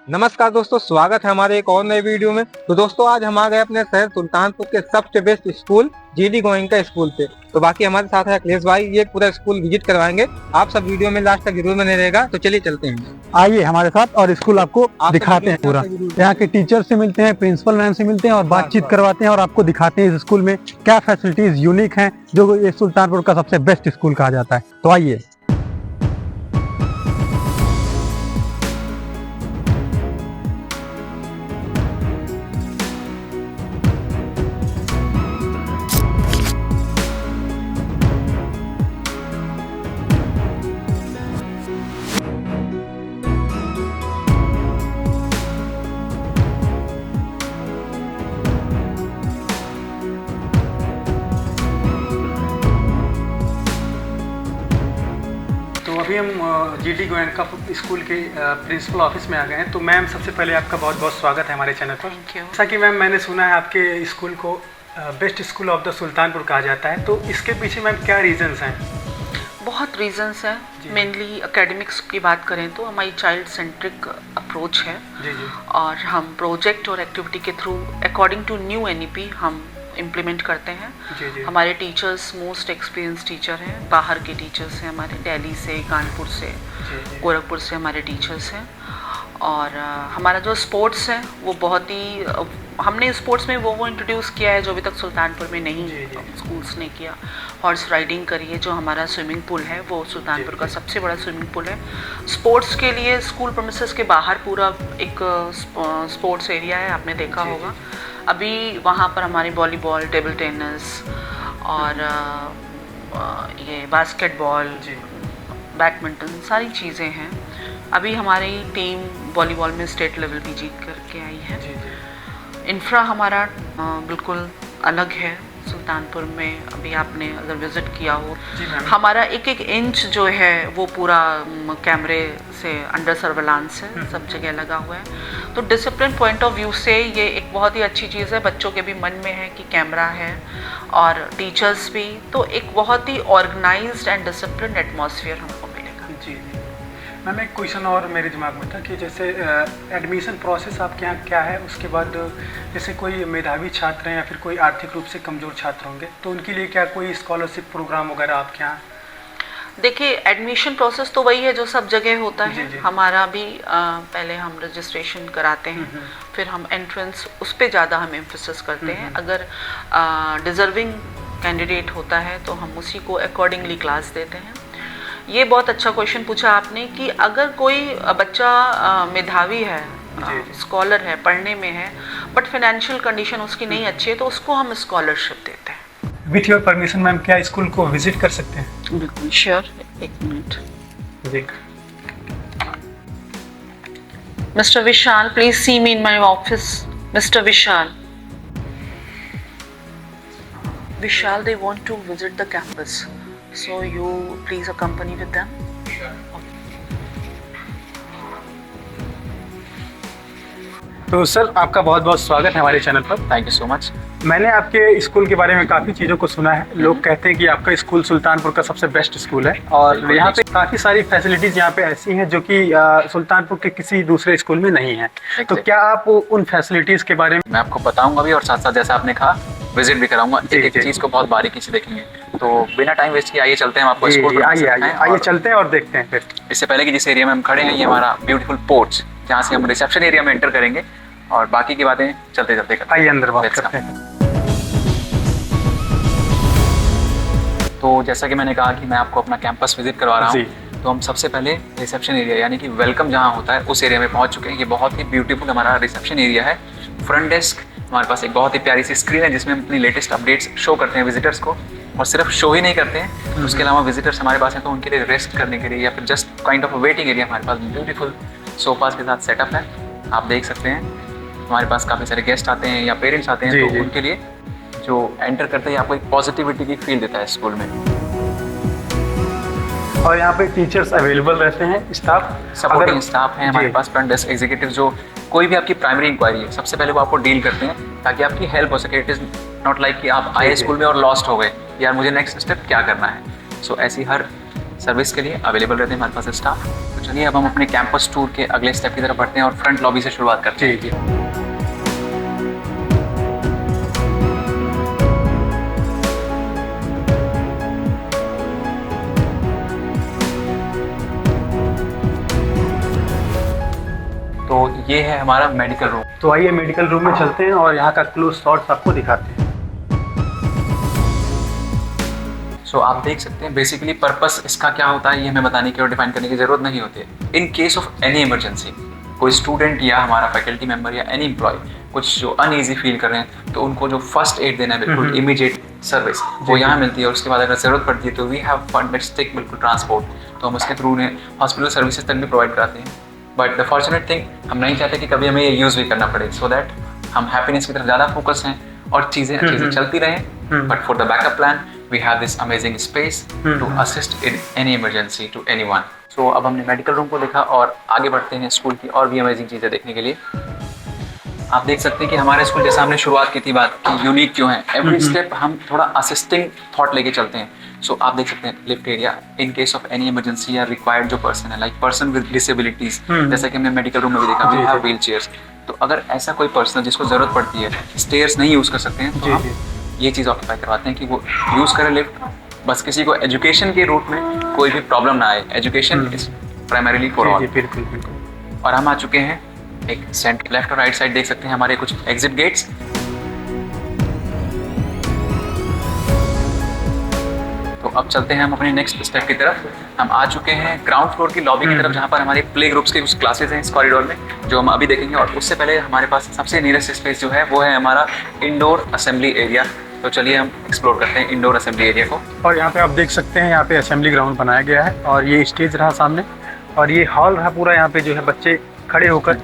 नमस्कार दोस्तों, स्वागत है हमारे एक और नए वीडियो में। तो दोस्तों आज हम आ गए अपने शहर सुल्तानपुर के सबसे best school GD Goenka school पे। तो बाकी हमारे साथ है अखिलेश भाई, ये पूरा स्कूल विजिट करवाएंगे। आप सब वीडियो में लास्ट तक जरूर बने रहेगा। तो चलिए चलते हैं, आइए हमारे साथ और स्कूल आपको दिखाते हैं पूरा। यहाँ के टीचर से मिलते हैं, प्रिंसिपल मैम से मिलते हैं और बातचीत करवाते हैं और आपको दिखाते हैं इस स्कूल में क्या फैसिलिटीज यूनिक हैं, जो ये सुल्तानपुर का सबसे बेस्ट स्कूल कहा जाता है। तो आइए। तो अभी हम जीडी गोयनका स्कूल के प्रिंसिपल ऑफिस में आ गए हैं। तो मैम, सबसे पहले आपका बहुत बहुत स्वागत है हमारे चैनल पर। Thank you. जैसा कि मैम मैंने सुना है आपके स्कूल को best school of the Sultanpur कहा जाता है, तो इसके पीछे मैम क्या रीजंस हैं? बहुत रीजंस हैं। मेनली एकेडमिक्स की बात करें तो हमारी चाइल्ड सेंट्रिक अप्रोच है जी जी। और हम प्रोजेक्ट और एक्टिविटी के through according to new NEP हम इम्प्लीमेंट करते हैं। जी जी। हमारे टीचर्स मोस्ट एक्सपीरियंस टीचर हैं, बाहर के टीचर्स हैं, हमारे दिल्ली से, कानपुर से, जी। गोरखपुर से हमारे टीचर्स हैं। और हमारा जो स्पोर्ट्स है वो बहुत ही हमने स्पोर्ट्स में वो इंट्रोड्यूस किया है जो अभी तक सुल्तानपुर में नहीं स्कूल्स ने किया। हॉर्स राइडिंग करिए, जो हमारा स्विमिंग पूल है वो सुल्तानपुर का सबसे बड़ा स्विमिंग पूल है। स्पोर्ट्स के लिए स्कूल प्रेमिसेस के बाहर पूरा एक स्पोर्ट्स एरिया है, आपने देखा होगा। अभी वहाँ पर हमारी वॉलीबॉल, टेबल टेनिस और ये बास्केटबॉल, बैडमिंटन सारी चीज़ें हैं। अभी हमारी टीम वॉलीबॉल में स्टेट लेवल भी जीत करके आई है। इंफ्रा हमारा बिल्कुल अलग है सुल्तानपुर में। अभी आपने अगर विज़िट किया हो, हमारा एक एक इंच जो है वो पूरा कैमरे से अंडर सर्वेलांस है, सब जगह लगा हुआ है। तो डिसिप्लिन पॉइंट ऑफ व्यू से ये एक बहुत ही अच्छी चीज़ है। बच्चों के भी मन में है कि कैमरा है और टीचर्स भी, तो एक बहुत ही ऑर्गेनाइज्ड एंड डिसिप्लिन एटमॉस्फेयर हमको मिलेगा। जी। मैम, एक क्वेश्चन और मेरे दिमाग में था कि जैसे एडमिशन प्रोसेस आपके यहाँ क्या है, उसके बाद जैसे कोई मेधावी छात्र हैं या फिर कोई आर्थिक रूप से कमज़ोर छात्र होंगे, तो उनके लिए क्या कोई स्कॉलरशिप प्रोग्राम वगैरह आपके यहाँ? देखिए, एडमिशन प्रोसेस तो वही है जो सब जगह होता है। जी। हमारा भी पहले हम रजिस्ट्रेशन कराते हैं, फिर हम एंट्रेंस, उस पर ज़्यादा हम एम्फोसिस करते हैं। अगर डिज़र्विंग कैंडिडेट होता है तो हम उसी को अकॉर्डिंगली क्लास देते हैं। ये बहुत अच्छा क्वेश्चन पूछा आपने कि अगर कोई बच्चा मेधावी है, स्कॉलर है, पढ़ने में है, बट फाइनेंशियल कंडीशन उसकी नहीं अच्छी है, तो उसको हम स्कॉलरशिप देते हैं। विथ योर परमिशन मैम, क्या स्कूल को विजिट कर सकते हैं? बिल्कुल श्योर। एक मिनट। जी। Mister Vishal, please see me in my office. Mister Vishal, they want to visit the campus, so you please accompany with them. तो सर, आपका बहुत बहुत स्वागत है हमारे चैनल पर। Thank you so much. मैंने आपके स्कूल के बारे में काफ़ी चीज़ों को सुना है। लोग कहते हैं कि आपका स्कूल सुल्तानपुर का सबसे बेस्ट स्कूल है और यहाँ पे काफ़ी सारी फैसिलिटीज़ यहाँ पे ऐसी हैं जो कि सुल्तानपुर के किसी दूसरे स्कूल में नहीं है। तो क्या आप उन फैसिलिटीज़ के बारे में? मैं आपको बताऊंगा भी और साथ साथ जैसा आपने कहा विजिट भी कराऊंगा। एक चीज़ को बहुत बारीकी से देखेंगे। तो बिना टाइम वेस्ट किए आइए चलते हैं, हम आपको स्कूल आइए चलते हैं और देखते हैं। फिर इससे पहले कि जिस एरिया में हम खड़े हैं, ये हमारा ब्यूटीफुल पोर्च, जहाँ से हम रिसेप्शन एरिया में एंटर करेंगे और बाकी की बातें चलते चलते करते हैं। आइए अंदर बात करते हैं। तो जैसा कि मैंने कहा कि मैं आपको अपना कैंपस विजिट करवा रहा हूँ, तो हम सबसे पहले रिसेप्शन एरिया यानी कि वेलकम जहाँ होता है उस एरिया में पहुँच चुके हैं। ये बहुत ही ब्यूटीफुल हमारा रिसेप्शन एरिया है। फ्रंट डेस्क, हमारे पास एक बहुत ही प्यारी सी स्क्रीन है जिसमें हम अपनी लेटेस्ट अपडेट्स शो करते हैं विजिटर्स को। और सिर्फ शो ही नहीं करते हैं, उसके अलावा विजिटर्स हमारे पास हैं तो उनके लिए रेस्ट करने के लिए या फिर just kind of waiting area हमारे पास ब्यूटीफुल सोफाज के साथ सेटअप है। आप देख सकते हैं हमारे पास काफ़ी सारे गेस्ट आते हैं या पेरेंट्स आते हैं, तो उनके लिए जो एंटर करते हैं आपको एक पॉजिटिविटी की फील देता है स्कूल में। और यहाँ पे टीचर्स अवेलेबल रहते हैं, स्टाफ सपोर्टिंग स्टाफ है हमारे पास, फ्रंट डेस्क एग्जीक्यूटिव जो कोई भी आपकी प्राइमरी इंक्वायरी है सबसे पहले वो आपको डील करते हैं ताकि आपकी हेल्प हो सके। इट इज़ नॉट लाइक कि आप आए स्कूल में और लॉस्ट हो गए, यार मुझे नेक्स्ट स्टेप क्या करना है। सो ऐसी हर सर्विस के लिए अवेलेबल रहते हैं हमारे पास स्टाफ। तो चलिए अब हम अपने कैंपस टूर के अगले स्टेप की तरफ बढ़ते हैं और फ्रंट लॉबी से शुरुआत करते हैं। जी जी। तो ये है हमारा मेडिकल रूम। तो आइए मेडिकल रूम में चलते हैं और यहाँ का क्लोज शॉट्स आपको दिखाते हैं। सो आप देख सकते हैं बेसिकली पर्पस इसका क्या होता है ये हमें बताने की और डिफाइन करने की जरूरत नहीं होती है। In case of any emergency, कोई स्टूडेंट या हमारा फैकल्टी मेंबर या एनी एम्प्लॉय कुछ जो अनईजी फील कर रहे हैं तो उनको जो फर्स्ट एड देना है बिल्कुल इमीडिएट सर्विस वो यहाँ मिलती है। और उसके बाद अगर ज़रूरत पड़ती है तो वी हैव फंडेस्टिक बिल्कुल ट्रांसपोर्ट, तो हम उसके थ्रू उन्हें हॉस्पिटल सर्विसेज तक भी प्रोवाइड कराते हैं। बट द फॉर्चुनेट थिंग हम नहीं चाहते कि कभी हमें ये यूज़ भी करना पड़े, सो दैट हम हैप्पीनेस की तरफ ज़्यादा फोकस हैं और चीज़ें अच्छे से चलती रहें। But for the backup plan we have this amazing space to assist in any emergency to anyone. सो अब हमने मेडिकल रूम को देखा और आगे बढ़ते हैं स्कूल की और भी अमेजिंग चीज़ें देखने के लिए। आप देख सकते हैं कि हमारे स्कूल जैसा हमने शुरुआत की थी बात कि यूनिक क्यों है, एवरी स्टेप हम थोड़ा असिस्टिंग थॉट लेके चलते हैं। सो आप देख सकते हैं lift area in case of any emergency या रिक्वायर्ड जो पर्सन है लाइक पर्सन विद डिसेबिलिटीज, जैसा कि हमने मेडिकल रूम में भी देखा वी हैव व्हील चेयर्स। तो अगर ऐसा कोई पर्सन जिसको जरूरत पड़ती है स्टेयर्स नहीं यूज़ कर सकते हैं तो हम ये चीज़ ऑक्यूपाई करवाते हैं कि वो यूज़ करें लिफ्ट। बस किसी को एजुकेशन के रूट में कोई भी प्रॉब्लम ना आए, education is primarily for all. बिल्कुल बिल्कुल। और हम आ चुके हैं एक सेंटर, लेफ्ट और राइट साइड देख सकते हैं हमारे कुछ एग्जिट गेट्स। तो अब चलते हैं हम अपने नेक्स्ट स्टेप की तरफ। हम आ चुके हैं ग्राउंड फ्लोर की लॉबी की तरफ जहाँ पर हमारे प्ले ग्रुप्स के कुछ क्लासेस हैं इस कॉरिडोर में जो हम अभी देखेंगे। और उससे पहले हमारे पास सबसे नियरेस्ट स्पेस जो है वो है हमारा इंडोर असेंबली एरिया। तो चलिए हम एक्सप्लोर करते हैं इंडोर असेंबली एरिया को। और यहाँ पे आप देख सकते हैं यहाँ पे असेंबली ग्राउंड बनाया गया है और ये स्टेज रहा सामने और ये हॉल रहा पूरा। यहाँ पे जो है बच्चे खड़े होकर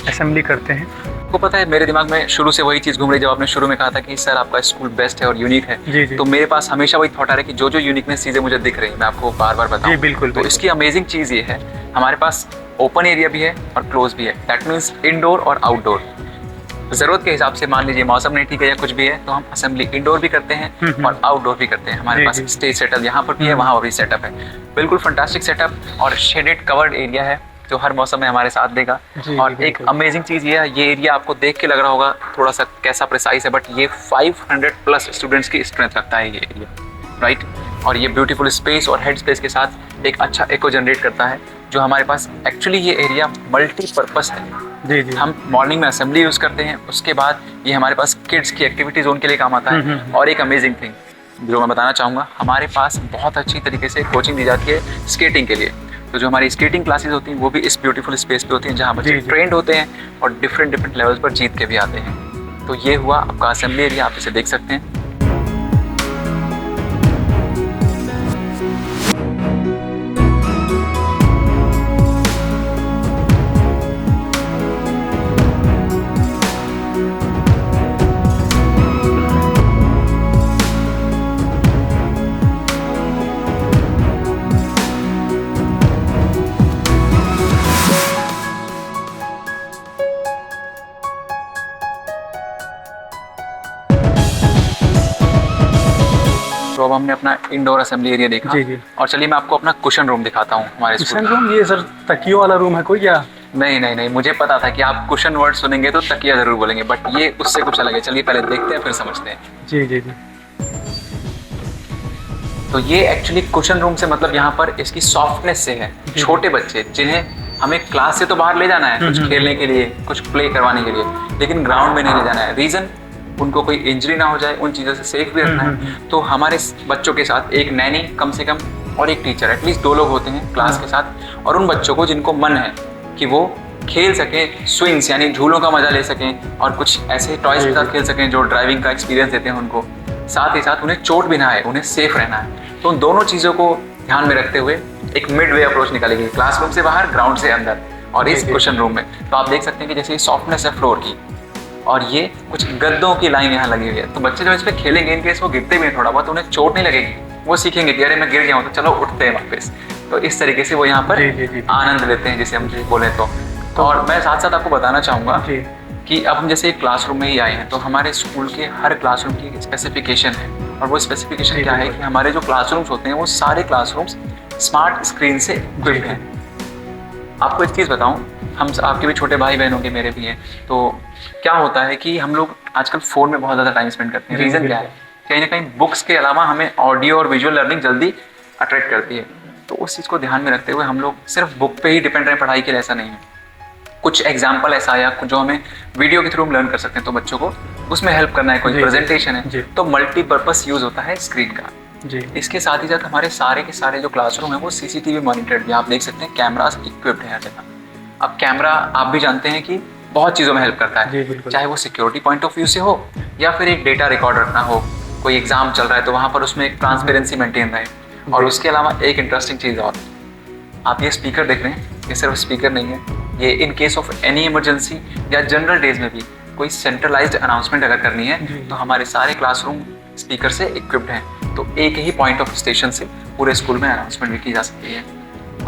असेंबली करते हैं। आपको पता है मेरे दिमाग में शुरू से वही चीज़ घूम रही जब आपने शुरू में कहा था कि सर आपका स्कूल बेस्ट है और यूनिक है। जी जी। तो मेरे पास हमेशा वही थॉट आ रहा है कि जो जो यूनिकनेस चीज़ें मुझे दिख रही मैं आपको बार बार बताऊं। जी बिल्कुल। तो इसकी अमेजिंग चीज़ ये है हमारे पास ओपन एरिया भी है और क्लोज भी है। दैट मीन्स इंडोर और आउटडोर। ज़रूरत के हिसाब से मान लीजिए मौसम नहीं ठीक है या कुछ भी है तो हम असेंबली इंडोर भी करते हैं और आउटडोर भी करते हैं। हमारे पास स्टेज सेटअप यहाँ पर भी है, वहाँ भी सेटअप है। बिल्कुल फंटास्टिक सेटअप और शेडेड कवर्ड एरिया है जो हर मौसम में हमारे साथ देगा। और एक अमेजिंग चीज़ ये है, ये एरिया आपको देख के लग रहा होगा थोड़ा सा कैसा प्रिसाइज है, बट ये 500 प्लस स्टूडेंट्स की स्ट्रेंथ रखता है ये एरिया, राइट। और ये ब्यूटीफुल स्पेस और हेड स्पेस के साथ एक अच्छा एको जनरेट करता है जो हमारे पास एक्चुअली ये एरिया मल्टीपर्पस है। जी जी। हम मॉर्निंग में असेंबली यूज़ करते हैं, उसके बाद ये हमारे पास किड्स की एक्टिविटी जोन के लिए काम आता है। और एक अमेजिंग थिंग जो मैं बताना चाहूँगा, हमारे पास बहुत अच्छी तरीके से कोचिंग दी जाती है स्केटिंग के लिए। तो जो हमारी स्केटिंग क्लासेस होती हैं वो भी इस ब्यूटीफुल स्पेस पे होती हैं जहाँ बच्चे ट्रेंड होते हैं और डिफरेंट लेवल्स पर जीत के भी आते हैं। तो ये हुआ आपका असेंबली एरिया, आप इसे देख सकते हैं। तो अब हमने अपना इंडोर असेंबली एरिया देखा। जी जी। और चलिए मैं आपको अपना कुशन रूम दिखाता हूँ हमारे स्कूल कुशन रूम। ये सर तकियों वाला रूम है कोई क्या? नहीं, मुझे पता था कि आप कुशन वर्ड सुनेंगे तो तकिया जरूर बोलेंगे, बट ये उससे कुछ अलग है। चलिए पहले देखते हैं फिर समझते हैं। जी जी जी। तो ये एक्चुअली कुशन रूम से मतलब यहाँ पर इसकी सॉफ्टनेस से है। छोटे बच्चे जिन्हें हमें क्लास से तो बाहर ले जाना है कुछ खेलने के लिए, कुछ प्ले करवाने के लिए, लेकिन ग्राउंड में नहीं ले जाना है। रीजन उनको कोई इंजरी ना हो जाए, उन चीज़ों से सेफ भी रखना है। तो हमारे बच्चों के साथ एक नैनी कम से कम और एक टीचर, एटलीस्ट 2 लोग होते हैं क्लास के साथ। और उन बच्चों को जिनको मन है कि वो खेल सकें, स्विंग्स यानी झूलों का मजा ले सकें और कुछ ऐसे टॉयज के साथ खेल सकें जो ड्राइविंग का एक्सपीरियंस देते हैं उनको, साथ ही साथ उन्हें चोट भी ना आए, उन्हें सेफ रहना है। तो उन दोनों चीज़ों को ध्यान में रखते हुए एक मिड वे अप्रोच निकाली गई, क्लासरूम से बाहर, ग्राउंड से अंदर और इस कुशन रूम में। तो आप देख सकते हैं कि जैसे सॉफ्टनेस है फ्लोर की और ये कुछ गद्दों की लाइन यहाँ लगी हुई है। तो बच्चे जब इस पर खेलेंगे, इनके वो गिरते भी थोड़ा बहुत, उन्हें चोट नहीं लगेगी। वो सीखेंगे कि अरे मैं गिर गया हूँ तो चलो उठते हैं वापस। तो इस तरीके से वो यहाँ पर आनंद लेते हैं, जैसे हम बोले तो। और मैं साथ साथ आपको बताना चाहूँगा कि अब हम जैसे क्लासरूम में ही आए हैं तो हमारे स्कूल के हर क्लासरूम की एक स्पेसिफिकेशन है। और वो स्पेसिफिकेशन क्या है कि हमारे जो क्लासरूम्स होते हैं वो सारे क्लासरूम्स स्मार्ट स्क्रीन से इक्विप्ड हैं। आपको एक चीज़ बताऊं, हम आपके भी छोटे भाई बहन होंगे, मेरे भी हैं, तो क्या होता है कि हम लोग आजकल फ़ोन में बहुत ज़्यादा टाइम स्पेंड करते हैं। रीज़न क्या है? कहीं ना कहीं बुक्स के अलावा हमें ऑडियो और विजुअल लर्निंग जल्दी अट्रैक्ट करती है। तो उस चीज़ को ध्यान में रखते हुए हम लोग सिर्फ बुक पे ही डिपेंड रहें पढ़ाई के लिए, ऐसा नहीं है। कुछ एग्जाम्पल ऐसा है या जो हमें वीडियो के थ्रू हम लर्न कर सकते हैं, तो बच्चों को उसमें हेल्प करना है, कोई प्रेजेंटेशन है, तो मल्टीपर्पज यूज़ होता है स्क्रीन का। जी। इसके साथ ही साथ हमारे सारे के सारे जो क्लासरूम है वो सीसीटीवी मॉनिटर्ड भी, आप देख सकते हैं, कैमरास इक्विप्ड है हर जगह। अब कैमरा आप भी जानते हैं कि बहुत चीज़ों में हेल्प करता है, चाहे वो सिक्योरिटी पॉइंट ऑफ व्यू से हो या फिर एक डेटा रिकॉर्ड रखना हो, कोई एग्जाम चल रहा है तो वहाँ पर उसमें एक ट्रांसपेरेंसी मेंटेन रहे। और उसके अलावा एक इंटरेस्टिंग चीज़ और, आप ये स्पीकर देख रहे हैं, ये सिर्फ स्पीकर नहीं है, ये in case of any emergency या जनरल डेज में भी कोई सेंट्रलाइज्ड अनाउंसमेंट अगर करनी है तो हमारे सारे क्लासरूम स्पीकर से इक्विप्ड हैं। तो एक ही पॉइंट ऑफ स्टेशन से पूरे स्कूल में अनाउंसमेंट भी की जा सकती है।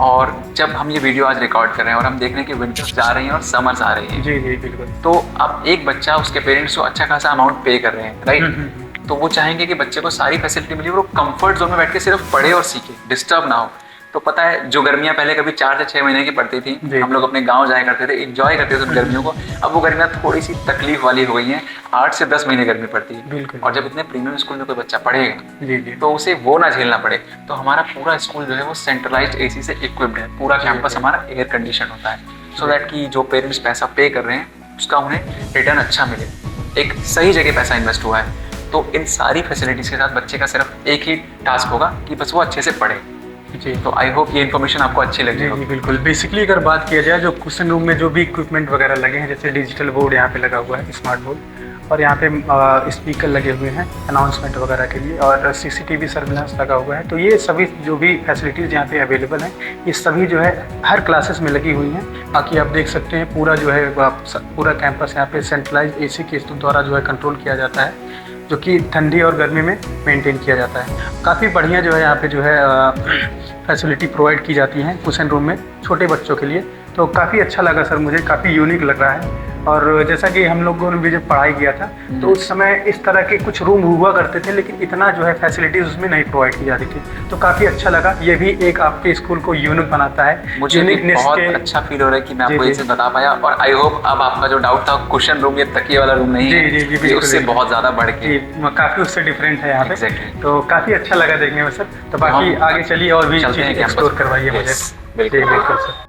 और जब हम ये वीडियो आज रिकॉर्ड कर रहे हैं और हम देख रहे हैं कि विंटर्स जा रही हैं और समर्स आ रही हैं, जी जी बिल्कुल, तो अब एक बच्चा, उसके पेरेंट्स को अच्छा खासा अमाउंट पे कर रहे हैं, राइट? तो वो चाहेंगे कि बच्चे को सारी फैसिलिटी मिले और वो कंफर्ट जोन में बैठ के सिर्फ पढ़े और सीखे, डिस्टर्ब ना हो। तो पता है, जो गर्मियाँ पहले कभी 4 से 6 महीने की पड़ती थी, हम लोग अपने गांव जाया करते थे, एंजॉय करते थे उन गर्मियों को। अब वो गर्मियाँ थोड़ी सी तकलीफ वाली हो गई हैं, 8 से 10 महीने गर्मी पड़ती है। और जब इतने प्रीमियम स्कूल में कोई बच्चा पढ़ेगा तो उसे वो ना झेलना पड़े। तो हमारा पूरा स्कूल जो है वो सेंट्रलाइज्ड एसी से इक्विप्ड है, पूरा कैंपस हमारा एयर कंडीशन होता है, सो दैट कि जो पेरेंट्स पैसा पे कर रहे हैं उसका उन्हें रिटर्न अच्छा मिले, एक सही जगह पैसा इन्वेस्ट हुआ है। तो इन सारी फैसिलिटीज़ के साथ बच्चे का सिर्फ एक ही टास्क होगा कि बस वो अच्छे से पढ़े। जी। तो आई होप ये इन्फॉर्मेशन आपको अच्छी लगी होगी। बिल्कुल। बेसिकली अगर बात किया जाए, जो क्वेश्चन रूम में जो भी इक्विपमेंट वगैरह लगे हैं, जैसे डिजिटल बोर्ड यहाँ पे लगा हुआ है, स्मार्ट बोर्ड, और यहाँ पे स्पीकर लगे हुए हैं अनाउंसमेंट वगैरह के लिए, और सीसीटीवी सर्विलांस लगा हुआ है, तो ये सभी जो भी फैसिलिटीज़ यहाँ पे अवेलेबल हैं, ये सभी जो है हर क्लासेस में लगी हुई हैं। बाकी आप देख सकते हैं पूरा जो है पूरा कैंपस यहाँ पे सेंट्रलाइज एसी के द्वारा जो है कंट्रोल किया जाता है, जो कि ठंडी और गर्मी में मेंटेन किया जाता है। काफ़ी बढ़िया जो है यहाँ पे जो है फैसिलिटी प्रोवाइड की जाती हैं क्वेश्चन रूम में छोटे बच्चों के लिए। तो काफ़ी अच्छा लगा सर, मुझे काफ़ी यूनिक लग रहा है। और जैसा कि हम लोगों ने भी जब पढ़ाई किया था तो उस समय इस तरह के कुछ रूम हुआ करते थे, लेकिन इतना जो है फैसिलिटीज़ उसमें नहीं प्रोवाइड की जाती थी। तो काफ़ी अच्छा लगा, ये भी एक आपके स्कूल को यूनिक बनाता है। मुझे भी बहुत अच्छा फील हो रहा है कि मैं आपको ये चीज़ बता पाया। और आई होप अब आपका जो डाउट था क्वेश्चन रूम, ये तकिए वाला रूम नहीं है, उससे बहुत ज़्यादा बढ़ के काफ़ी उससे डिफरेंट है यहाँ पे। Exactly. तो काफ़ी अच्छा लगा देखने में सर। तो बाकी आगे चलिए और भी चीज़ें एक्सप्लोर करवाइए मुझे। बिल्कुल बिल्कुल सर।